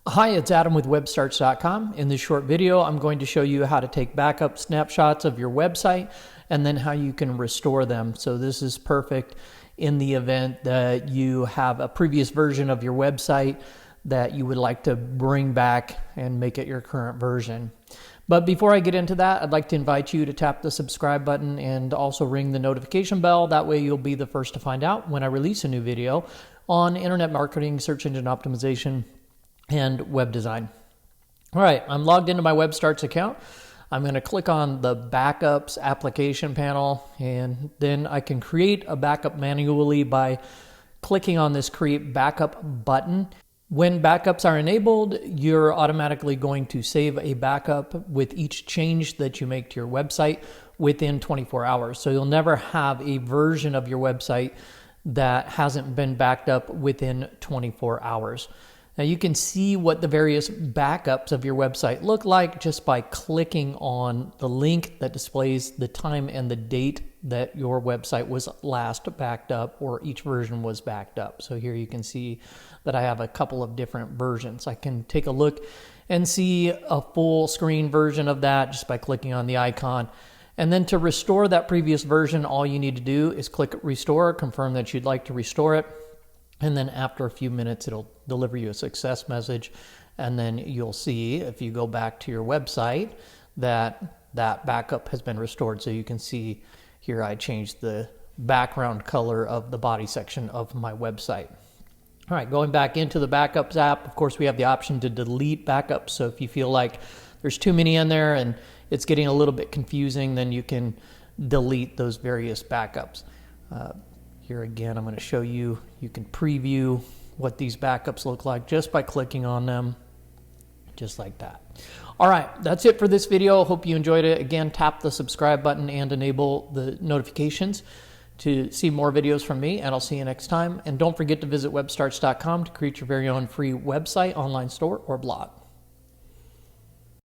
Hi, it's Adam with WebStarts.com. In this short video, I'm going to show you how to take backup snapshots of your website and then how you can restore them. So this is perfect in the event that you have a previous version of your website that you would like to bring back and make it your current version. But before I get into that, I'd like to invite you to tap the subscribe button and also ring the notification bell. That way you'll be the first to find out when I release a new video on internet marketing, search engine optimization, and web design. All right, I'm logged into my WebStarts account. I'm going to click on the Backups application panel, and then I can create a backup manually by clicking on this Create Backup button. When backups are enabled, you're automatically going to save a backup with each change that you make to your website within 24 hours. So you'll never have a version of your website that hasn't been backed up within 24 hours. Now you can see what the various backups of your website look like just by clicking on the link that displays the time and the date that your website was last backed up or each version was backed up. So here you can see that I have a couple of different versions. I can take a look and see a full screen version of that just by clicking on the icon. And then to restore that previous version, all you need to do is click Restore, confirm that you'd like to restore it. And then after a few minutes, it'll deliver you a success message. And then you'll see, if you go back to your website, that that backup has been restored. So you can see here I changed the background color of the body section of my website. All right, going back into the Backups app, of course, we have the option to delete backups. So if you feel like there's too many in there and it's getting a little bit confusing, then you can delete those various backups. Here again, I'm going to show you, you can preview what these backups look like just by clicking on them, just like that. All right, that's it for this video. Hope you enjoyed it. Again, tap the subscribe button and enable the notifications to see more videos from me, and I'll see you next time. And don't forget to visit webstarts.com to create your very own free website, online store, or blog.